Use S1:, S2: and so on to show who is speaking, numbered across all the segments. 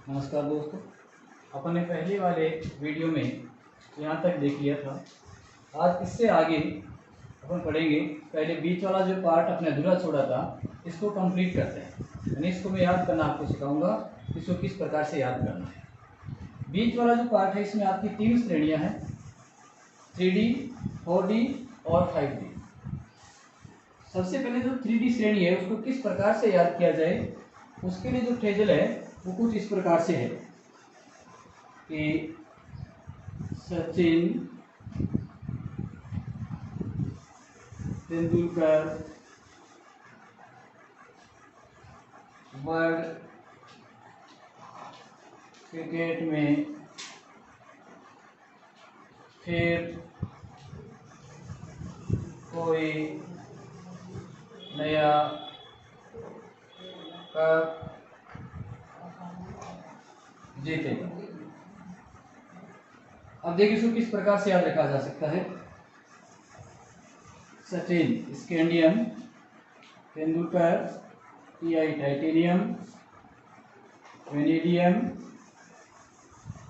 S1: नमस्कार दोस्तों, अपन ने पहले वाले वीडियो में यहाँ तक देख लिया था। आज इससे आगे अपन पढ़ेंगे। पहले बीच वाला जो पार्ट अपने अधूरा छोड़ा था इसको कंप्लीट करते हैं। यानी इसको मैं याद करना आपको सिखाऊंगा, इसको किस प्रकार से याद करना है। बीच वाला जो पार्ट है इसमें आपकी 3 श्रेणियाँ हैं, 3D, 4D और 5D। सबसे पहले जो 3D श्रेणी है उसको किस प्रकार से याद किया जाए, उसके लिए जो टेबल है वो कुछ इस प्रकार से है कि सचिन तेंदुलकर वर्ल्ड क्रिकेट में फिर कोई नया कप जीतेगा। अब देखिए इसको किस प्रकार से याद रखा जा सकता है। Sachin scandium, Tendulkar TI titanium, vanadium,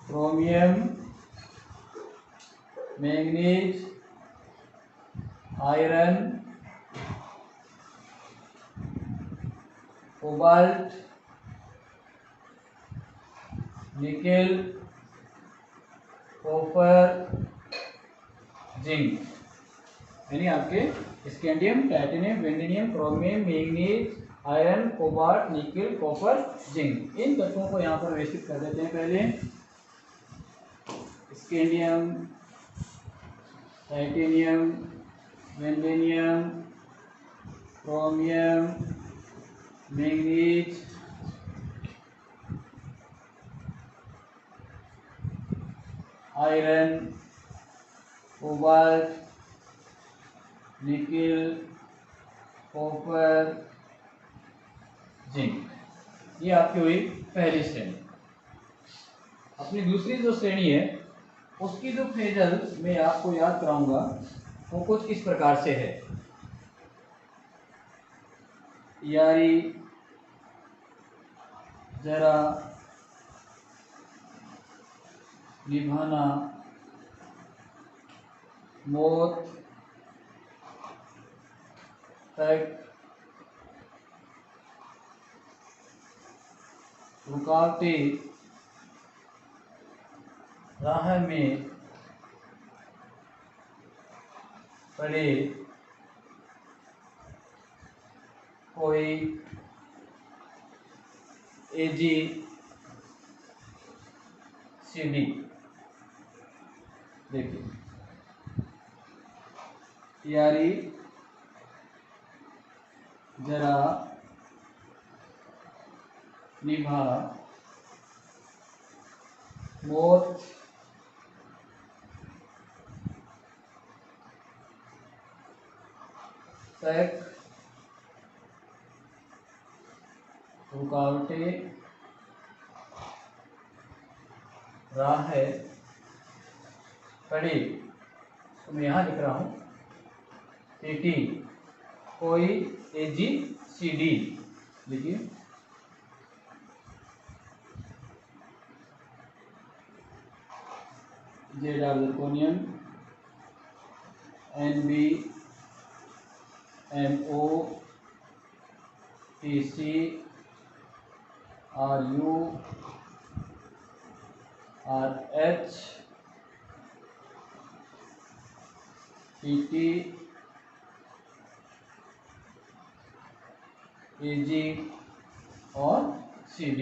S1: chromium, manganese, iron, cobalt, nickel, copper, zinc. यानी आपके scandium, titanium, vanadium, chromium, manganese, iron, cobalt, nickel, copper, zinc. इन तत्वों को यहाँ पर व्यवस्थित कर देते हैं। पहले scandium, titanium, vanadium, chromium, manganese, iron, cobalt, nickel, copper, zinc. ये आपकी हुई पहली श्रेणी। अपनी दूसरी जो श्रेणी है उसकी जो फेजल मैं आपको याद कराऊंगा वो कुछ इस प्रकार से है। यारी जरा निभाना, मौत तक, रुकावटें राह में पड़े, कोई AGCD। देखिए यारी जरा निभा, मौत तक, रुकावटें राह पड़ी। तो मैं यहाँ लिख रहा हूँ TT, कोई AGCD। लिखिए Z R zirconium, NB MO TC RU RH PT AG और CD।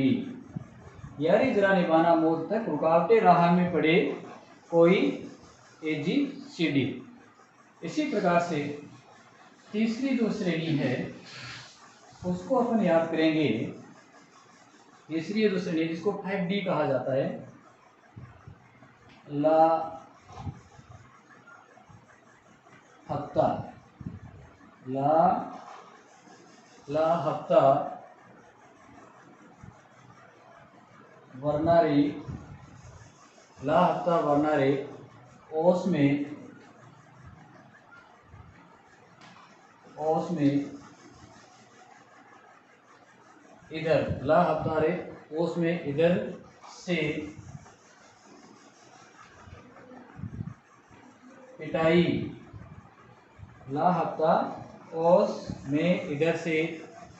S1: यारी जरा निभाना, मौत तक, रुकावटें राह में पड़े, कोई AGCD। इसी प्रकार से तीसरी जो श्रेणी है उसको अपन याद करेंगे। तीसरी जो श्रेणी जिसको 5D कहा जाता है, ला हफ्ता, ला हफ्ता वर्नारी, ला हफ्ता वर्नारे, ओस में इधर, ला हफ्ता रे ओस में इधर, से पिटाई, ला हफ्ता ओस में इधर से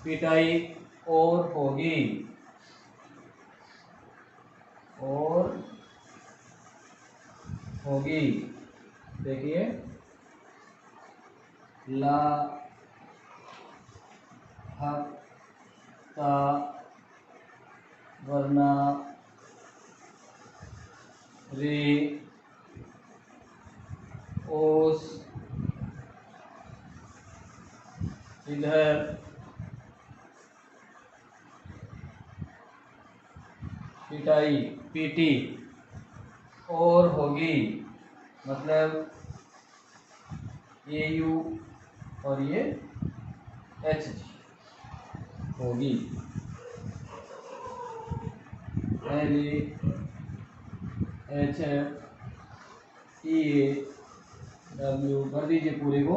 S1: पिटाई और होगी, और होगी। देखिए ला हफ्ता वरना रे ओस इधर पिटाई पीटी और होगी, मतलब ये यू और ये एच जी होगी। L A H F E A W कर दीजिए पूरे को।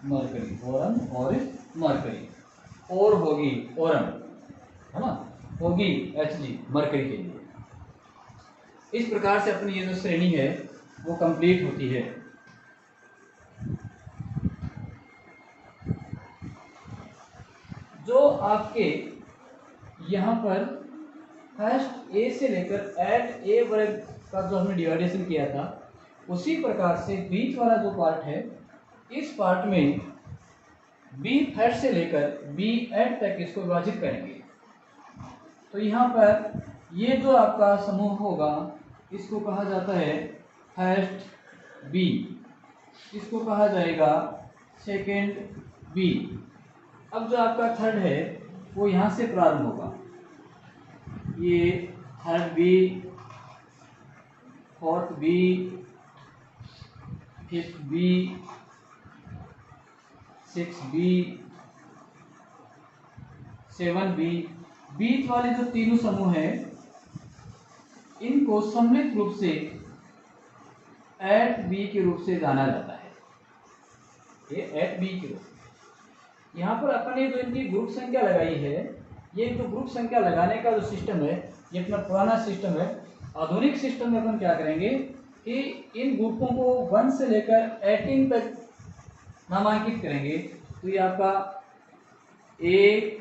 S1: मरकरी, ओरन और मरकरी, और होगी ओरन, है ना, होगी एच जी मरकरी के लिए। इस प्रकार से अपनी ये जो श्रेणी है वो कंप्लीट होती है। जो आपके यहाँ पर फर्स्ट ए से लेकर एट ए वर्ग का जो हमने डिवाइडेशन किया था, उसी प्रकार से बीच वाला जो पार्ट है, इस पार्ट में बी फर्स्ट से लेकर बी एट तक इसको विभाजित करेंगे। तो यहाँ पर ये जो आपका समूह होगा इसको कहा जाता है फर्स्ट बी, इसको कहा जाएगा सेकेंड बी। अब जो आपका थर्ड है वो यहाँ से प्रारंभ होगा, ये third B, fourth B, fifth B, six B, seven B. बीच वाले जो तीनों समूह हैं इनको सम्मिलित रूप से एट बी के रूप से जाना जाता है, ये एट बी के रूप में। यहाँ पर अपन ने जो इनकी ग्रुप संख्या लगाई है, ये जो ग्रुप संख्या लगाने का जो सिस्टम है ये अपना पुराना सिस्टम है। आधुनिक सिस्टम में अपन क्या करेंगे कि इन ग्रुपों को 1 से लेकर 18 तक नामांकित करेंगे। तो ये आपका 1,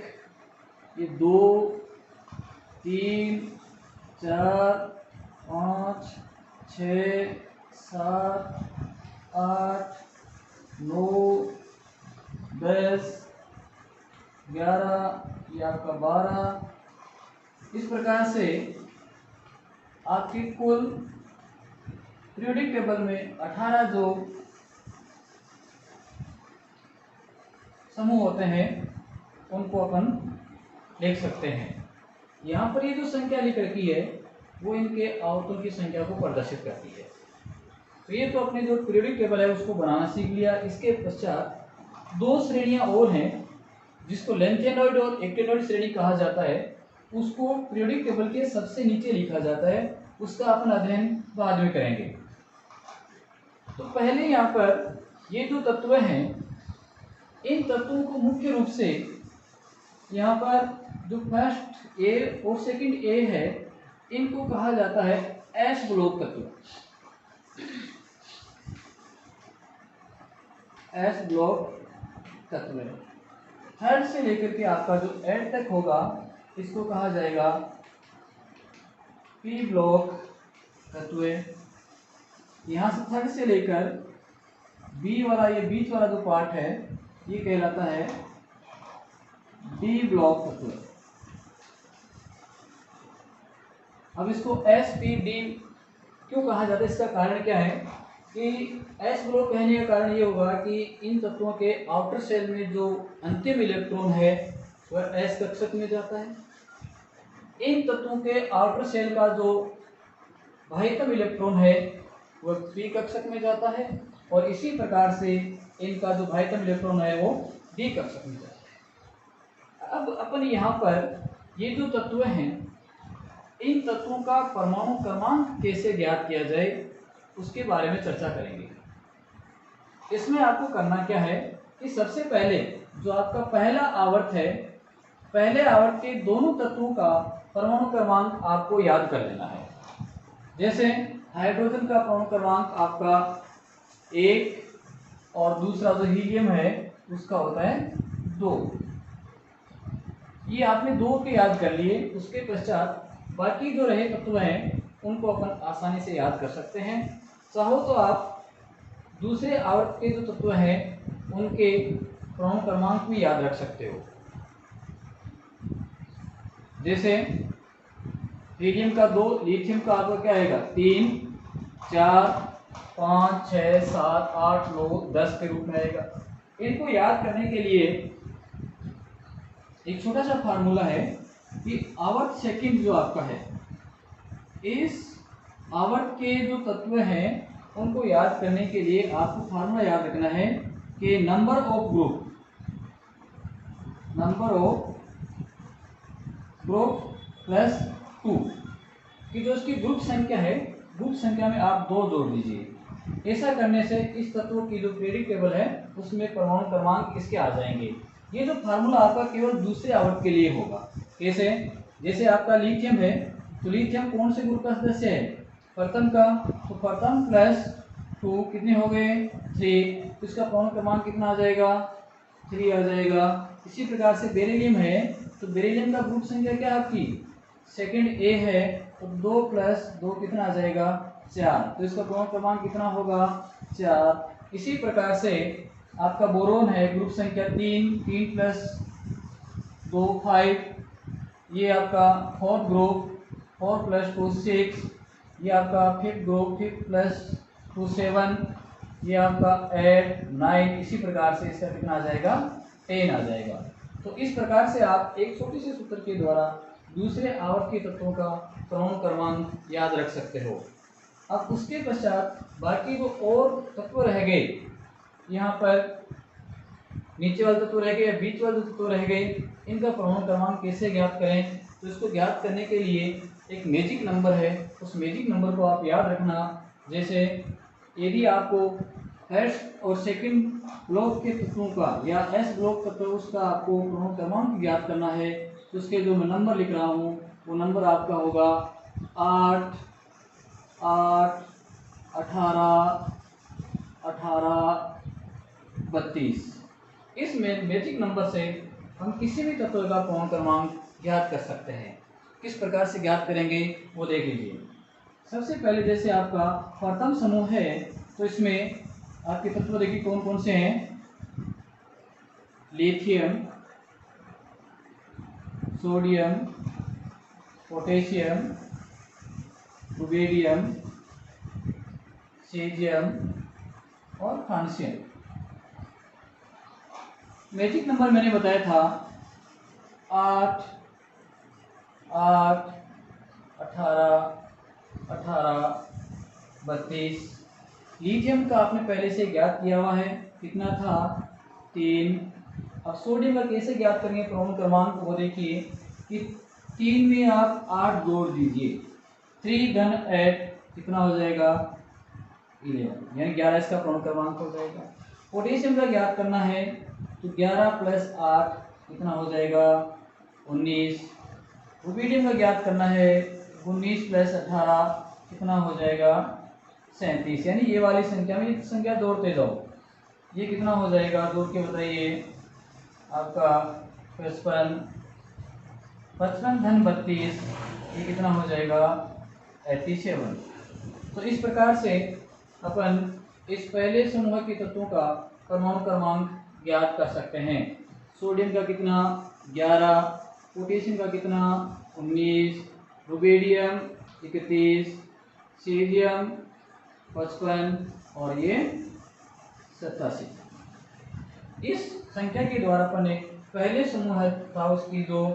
S1: ये 2, 3, 4, 5, 6, 7, 8, 9, 10, 11, ये आपका 12। इस प्रकार से आपकी कुल पीरियोडिक टेबल में 18 जो समूह होते हैं उनको अपन लिख सकते हैं। यहाँ पर ये जो संख्या लिख रखी है वो इनके आवर्तों की संख्या को प्रदर्शित करती है। तो ये तो अपने जो पीरियोडिक टेबल है उसको बनाना सीख लिया। इसके पश्चात 2 श्रेणियां और हैं जिसको लेंथेनॉइड और एक्टिनॉइड श्रेणी कहा जाता है। उसको पीरियोडिक टेबल के सबसे नीचे लिखा जाता है, उसका अपन अध्ययन बाद में करेंगे। तो पहले यहाँ पर ये जो तत्व हैं इन तत्वों को मुख्य रूप से यहाँ पर जो फर्स्ट ए और सेकंड ए है इनको कहा जाता है एस ब्लॉक तत्व, एस ब्लॉक तत्व। थर्ड से लेकर के आपका जो एड तक होगा इसको कहा जाएगा पी ब्लॉक तत्व। यहाँ से थर्ड से लेकर बी वाला ये बीच वाला जो पार्ट है ये कहलाता है डी ब्लॉक तत्व। अब इसको एस पी डी क्यों कहा जाता है, इसका कारण क्या है कि एस ब्लॉक कहने का कारण ये होगा कि इन तत्वों के आउटर सेल में जो अंतिम इलेक्ट्रॉन है वह एस कक्षक में जाता है। इन तत्वों के आउटर सेल का जो बाह्यतम इलेक्ट्रॉन है वह पी कक्षक में जाता है और इसी प्रकार से इनका जो बाह्यतम इलेक्ट्रॉन है वो डी कक्षक में जाता है। अब अपन यहाँ पर ये जो तत्व हैं इन तत्वों का परमाणु क्रमांक कैसे ज्ञात किया जाए उसके बारे में चर्चा करेंगे। इसमें आपको करना क्या है कि सबसे पहले जो आपका पहला आवर्त है, पहले आवर्त के दोनों तत्वों का परमाणु क्रमांक आपको याद कर लेना है। जैसे हाइड्रोजन का परमाणु क्रमांक आपका 1 और दूसरा जो हीलियम है उसका होता है 2। ये आपने 2 के याद कर लिए। उसके पश्चात बाकी जो रहे तत्व हैं उनको अपन आसानी से याद कर सकते हैं। चाहो तो आप दूसरे आवर्त के जो तत्व हैं उनके परमाणु क्रमांक भी याद रख सकते हो। जैसे हीलियम का 2, लिथियम का आपका क्या आएगा 3, 4, 5, 6, 7, 8, 9, 10 के रूप में आएगा। इनको याद करने के लिए एक छोटा सा फार्मूला है कि आवर्त सेकंड जो आपका है, इस आवर्त के जो तत्व हैं उनको याद करने के लिए आपको फार्मूला याद रखना है कि नंबर ऑफ ग्रुप प्लस 2 कि जो इसकी ग्रुप संख्या है, ग्रुप संख्या में आप 2 जोड़ दीजिए। ऐसा करने से इस तत्व की जो पीरियडिक टेबल है उसमें परमाणु क्रमांक इसके आ जाएंगे। ये जो फार्मूला आपका केवल दूसरे आवर्त के लिए होगा। कैसे? जैसे आपका लिथियम है तो लिथियम कौन से ग्रुप का सदस्य है? प्रथम का। तो प्रथम प्लस 2 कितने हो गए 3, तो इसका परमाणु क्रमांक कितना आ जाएगा 3 आ जाएगा। इसी प्रकार से बेरिलियम है तो बेरिलियम का ग्रुप संख्या क्या है आपकी सेकंड ए है, तो 2 प्लस 2 कितना आ जाएगा 4, तो इसका परमाणु क्रमांक कितना होगा 4। इसी प्रकार से आपका बोरोन है ग्रुप संख्या 3 प्लस 2 5, ये आपका फोर्थ ग्रुप 4 प्लस 2 6, ये आपका फिफ्थ ग्रुप 5 प्लस 2 7, ये आपका 8 9। इसी प्रकार से इसका कितना आ जाएगा 10 आ जाएगा। तो इस प्रकार से आप एक छोटे से सूत्र के द्वारा दूसरे आवर्त के तत्वों का परमाणु क्रमांक याद रख सकते हो। अब उसके पश्चात बाकी जो और तत्व रह गए, यहाँ पर नीचे वाले तत्व रह गए या बीच वाले तत्व रह गए, इनका परमाणु क्रमांक कैसे ज्ञात करें? तो इसको ज्ञात करने के लिए एक मैजिक नंबर है, उस मैजिक नंबर को आप याद रखना। जैसे यदि आपको फर्स्ट और सेकंड ब्लॉक के तत्वों का या एस ब्लॉक तत्व उसका आपको परमाणु क्रमांक ज्ञात करना है, तो उसके जो मैं नंबर लिख रहा हूँ वो नंबर आपका होगा 8 8 18 18 32। इस मैजिक नंबर से हम किसी भी तत्व का परमाणु क्रमांक ज्ञात कर सकते हैं। किस प्रकार से ज्ञात करेंगे वो देख लीजिए। सबसे पहले जैसे आपका प्रथम समूह है तो इसमें आपके तत्व देखिए कौन कौन से हैं, lithium, sodium, potassium, rubidium, caesium और फ्रांसियम। मैजिक नंबर मैंने बताया था 8 8 18 18 32। लिथियम का आपने पहले से ज्ञात किया हुआ है, कितना था 3। अब सोडियम का कैसे ज्ञात करेंगे परमाणु क्रमांक वो देखिए कि 3 में आप 8 जोड़ दीजिए, 3 धन 8 कितना हो जाएगा 11, यानी 11 इसका परमाणु क्रमांक हो जाएगा। पोटेशियम का ज्ञात करना है तो 11 प्लस 8 कितना हो जाएगा 19। रुबिडियम का ज्ञात करना है 19 प्लस 18 कितना हो जाएगा 37, यानी ये वाली संख्या में संख्या जोड़ते जाओ, ये कितना हो जाएगा जोड़ के बताइए आपका 55 55 धन 32 ये कितना हो जाएगा 87। तो इस प्रकार से अपन इस पहले समूह के तत्वों का परमाणु क्रमांक ज्ञात कर सकते हैं। सोडियम का कितना 11, पोटेशियम का कितना 19, रुबिडियम 31, सीजियम 55 और ये 87। इस संख्या के द्वारा अपन एक पहले समूह था उसकी जो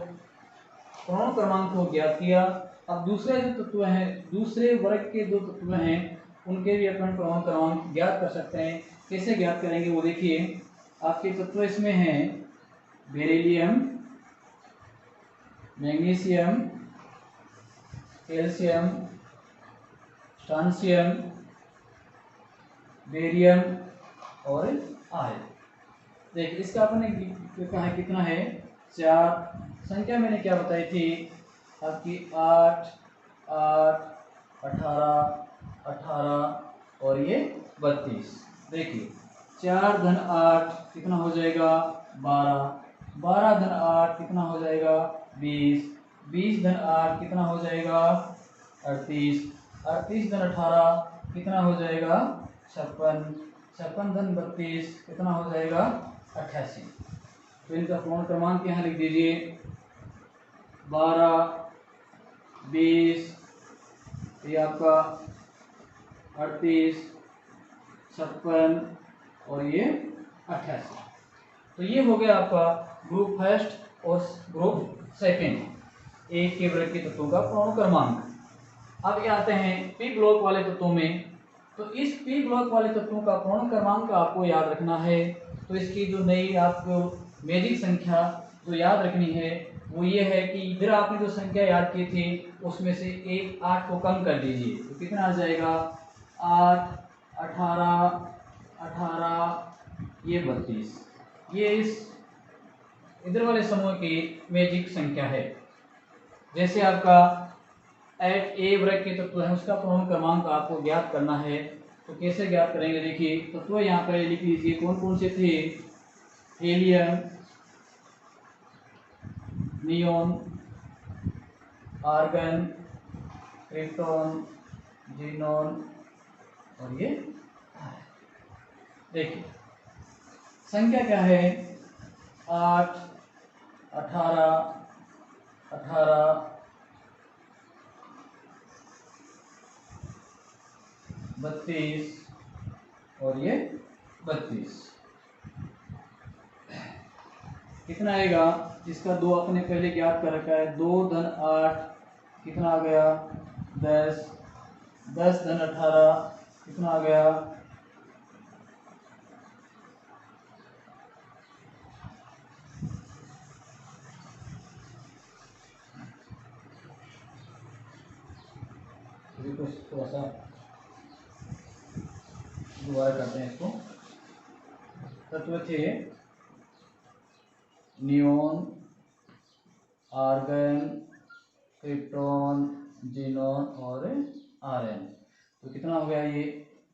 S1: परमाणु क्रमांक को ज्ञात किया। अब दूसरे जो तत्व हैं, दूसरे वर्ग के जो तत्व हैं उनके भी अपन परमाणु क्रमांक ज्ञात कर सकते हैं। कैसे ज्ञात करेंगे वो देखिए। आपके तत्व इसमें हैं beryllium, magnesium, calcium, strontium, barium, और आय। देखिए इसका अपने कहा है कितना है 4। संख्या मैंने क्या बताई थी आपकी 8 8 18 18 और ये 32। देखिए 4 धन 8 कितना हो जाएगा 12, 12 धन 8 कितना हो जाएगा 20, 20 धन 8 कितना हो जाएगा 38, 38 धन 18 कितना हो जाएगा 56, 56 धन 32 कितना हो जाएगा 88। तो इनका पूर्ण क्रमांक यहाँ लिख दीजिए 12 20 ये आपका 38 56 और ये 88। तो ये हो गया आपका ग्रुप फर्स्ट और ग्रुप सेकेंड एक के वर्ग के तत्वों का पूर्ण क्रमांक। अब ये आते हैं पी ब्लॉक वाले तत्वों में। तो इस पी ब्लॉक वाले तत्वों का पूर्ण क्रमांक आपको याद रखना है। तो इसकी जो नई आपको मैजिक संख्या जो याद रखनी है वो ये है कि इधर आपने जो संख्या याद की थी उसमें से एक 8 को कम कर दीजिए तो कितना आ जाएगा 8 18 18 ये 32। ये इस इधर वाले समूह की मैजिक संख्या है। जैसे आपका एट ए वर्ग के तत्व है उसका पूर्ण क्रमांक आपको ज्ञात करना है। तो कैसे ज्ञात करेंगे देखिए तत्व यहाँ पर लिख लीजिए कौन कौन से थे helium neon argon krypton xenon और ये देखिए संख्या क्या है 8 18 18 32 और ये 32। कितना आएगा इसका 2 अपने पहले ज्ञात कर रखा है 2 धन 8 कितना आ गया 10, 10 धन 18 कितना आ गया 'तो थोड़ा सा दोबारा करते हैं इसको। तत्व थे नियोन आर्गन क्रिप्टॉन जीनॉन और आरएन। तो कितना हो गया ये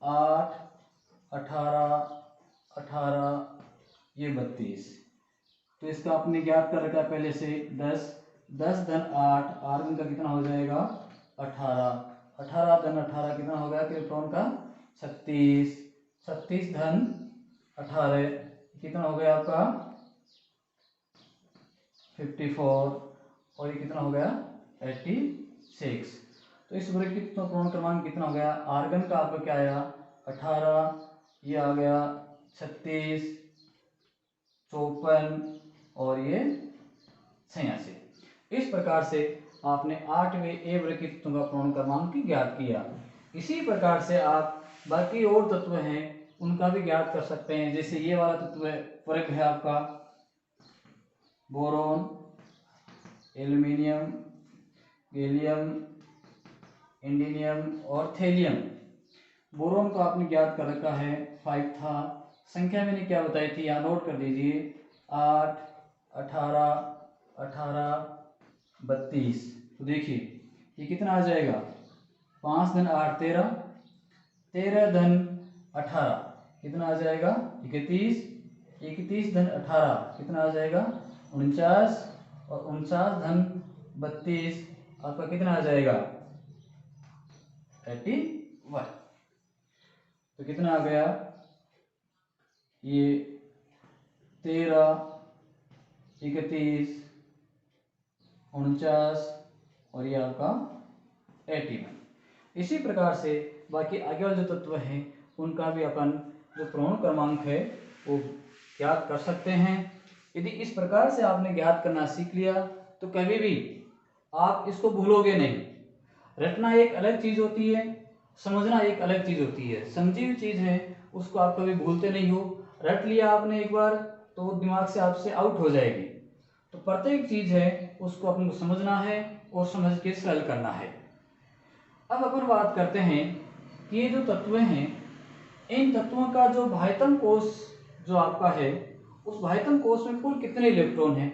S1: 8 18 18 ये 32। तो इसका आपने ज्ञात कर रखा है पहले से 10, 10 धन 8 आर्गन का कितना हो जाएगा 18, 18 धन 18 कितना हो गया क्रिप्टॉन का 36, 36 धन 18 कितना हो गया आपका 54 और ये कितना हो गया 86। तो इस वर्ग की पूर्ण क्रमांक कितना हो गया आर्गन का आपका क्या आया 18 ये आ गया 36 54 और ये 86। इस प्रकार से आपने 8वें ए वर्ग के तत्वों का पूर्ण क्रमांक ज्ञात किया। इसी प्रकार से आप बाकी और तत्व हैं उनका भी ज्ञात कर सकते हैं। जैसे ये वाला तत्व वर्ग है आपका बोरोन एल्यूमिनियम गैलियम इंडिनियम और थेलियम। बोरोन को आपने ज्ञात कर रखा है 5 था। संख्या मैंने क्या बताई थी यहाँ नोट कर दीजिए 8 18 18 32। तो देखिए ये कितना आ जाएगा 5 धन 8 13, 13 धन 18 कितना आ जाएगा 31, 31 धन 18 कितना आ जाएगा 49 और 49 धन 32 आपका कितना आ जाएगा 81। तो कितना आ गया ये 13 31 49 और ये आपका 81। इसी प्रकार से बाकी आगे वाले जो तत्व हैं उनका भी अपन जो पूर्ण क्रमांक है वो ज्ञात कर सकते हैं। यदि इस प्रकार से आपने ज्ञात करना सीख लिया तो कभी भी आप इसको भूलोगे नहीं। रटना एक अलग चीज़ होती है, समझना एक अलग चीज़ होती है। समझी हुई चीज़ है उसको आप कभी भूलते नहीं हो। रट लिया आपने एक बार तो वो दिमाग से आपसे आउट हो जाएगी। तो प्रत्येक चीज़ है उसको अपन को समझना है और समझ के हल करना है। अब अपन बात करते हैं कि ये जो तत्व हैं इन तत्वों का जो बाह्यतम कोश जो आपका है, उस बाह्यतम कोश में कुल कितने इलेक्ट्रॉन हैं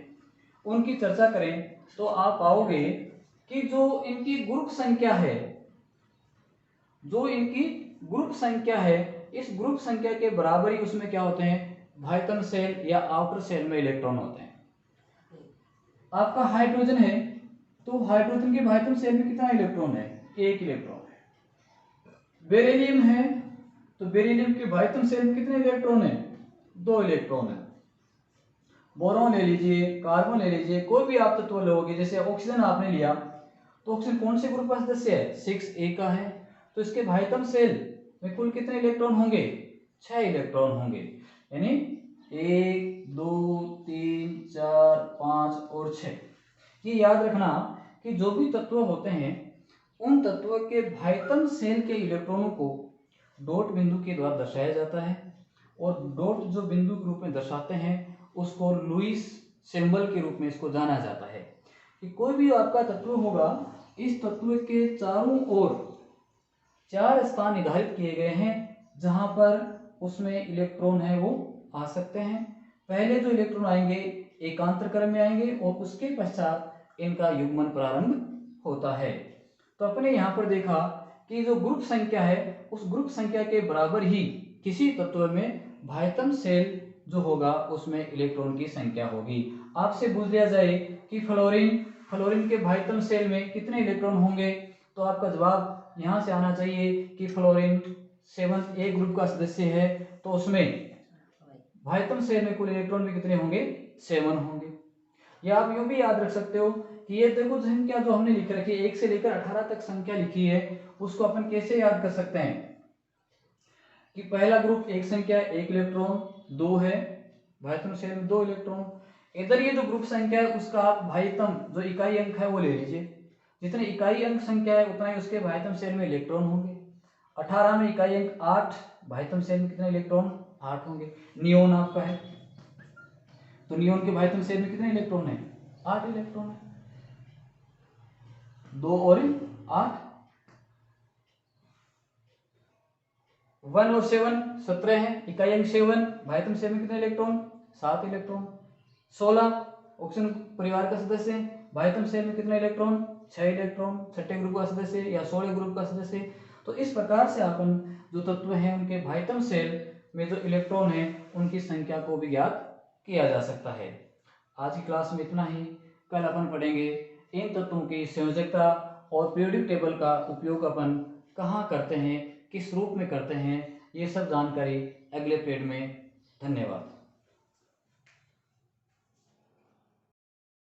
S1: उनकी चर्चा करें तो आप पाओगे कि जो इनकी ग्रुप संख्या है, जो इनकी ग्रुप संख्या है, इस ग्रुप संख्या के बराबर ही उसमें क्या होते हैं, बाह्यतम सेल या आउटर सेल में इलेक्ट्रॉन होते हैं। आपका हाइड्रोजन है तो हाइड्रोजन के बाह्यतम सेल में कितना इलेक्ट्रॉन है, एक इलेक्ट्रॉन है। बेरिलियम है तो बेरिलियम के बाह्यतम सेल में कितने इलेक्ट्रॉन है, दो इलेक्ट्रॉन है। बोरॉन ले लीजिए, कार्बन ले लीजिए, कोई भी आप तत्व लोगे, जैसे ऑक्सीजन आपने लिया तो ऑक्सीजन कौन से ग्रुप का सदस्य है, 6A का है, तो इसके बाह्यतम सेल में कुल कितने इलेक्ट्रॉन होंगे, 6 इलेक्ट्रॉन होंगे, यानी 1 2 3 4 5 और 6। ये याद रखना कि जो भी तत्व होते हैं उन तत्वों के बाह्यतम सेल के इलेक्ट्रॉनों को डॉट बिंदु के द्वारा दर्शाया जाता है, और डॉट जो बिंदु के रूप में दर्शाते हैं उसको लुईस सिंबल के रूप में इसको जाना जाता है। कि कोई भी आपका तत्व होगा, इस तत्व के चारों ओर 4 स्थान निर्धारित किए गए हैं जहां पर उसमें इलेक्ट्रॉन है वो आ सकते हैं। पहले जो इलेक्ट्रॉन आएंगे एकांतर क्रम में आएंगे और उसके पश्चात इनका युग्मन प्रारंभ होता है। तो अपने यहाँ पर देखा कि जो ग्रुप संख्या है उस ग्रुप संख्या के बराबर ही किसी तत्व में बाह्यतम सेल जो होगा उसमें इलेक्ट्रॉन की संख्या होगी। आपसे पूछ लिया जाए कि फ्लोरीन के बाह्यतम सेल में कितने इलेक्ट्रॉन होंगे, तो आपका जवाब यहाँ से आना चाहिए कि फ्लोरीन 7A ग्रुप का सदस्य है, तो उसमें बाह्यतम सेल में कुल इलेक्ट्रॉन भी कितने होंगे, 7 होंगे। या आप यूं भी याद रख सकते हो कि ये देखो संख्या जो हमने लिख रखी है 1 से लेकर 18 तक संख्या लिखी है, उसको अपन कैसे याद कर सकते हैं कि पहला ग्रुप एक संख्या 1 इलेक्ट्रॉन 2 है, बाह्यतम सेल में 2 इलेक्ट्रॉन। इधर ये जो ग्रुप संख्या है उसका आप बाह्यतम जो इकाई अंक है वो ले लीजिए, जितने इकाई अंक संख्या है उतना ही उसके बाह्यतम सेल में इलेक्ट्रॉन होंगे। 18 में इकाई अंक 8, बाह्यतम सेल में कितने इलेक्ट्रॉन, 8 होंगे। नियोन आपका है तो नियोन के बाह्यतम सेल में कितने इलेक्ट्रॉन है, 8 इलेक्ट्रॉन है, 2 और 8, 1 और 7 17 है, इकाई अंक 7, बाह्यतम सेल में कितने इलेक्ट्रॉन, 7 इलेक्ट्रॉन। 16 ऑक्सीजन परिवार का सदस्य, बाह्यतम सेल में कितने इलेक्ट्रॉन, 6 इलेक्ट्रॉन, छठे ग्रुप का सदस्य या 16 ग्रुप का सदस्य। तो इस प्रकार से अपन जो तत्व हैं उनके बाह्यतम सेल में जो इलेक्ट्रॉन है उनकी संख्या को भी ज्ञात किया जा सकता है। आज की क्लास में इतना ही। कल अपन पढ़ेंगे इन तत्वों की संयोजकता और पीरियोडिक टेबल का उपयोग अपन कहाँ करते हैं, किस रूप में करते हैं, ये सब जानकारी अगले पीरियड में। धन्यवाद।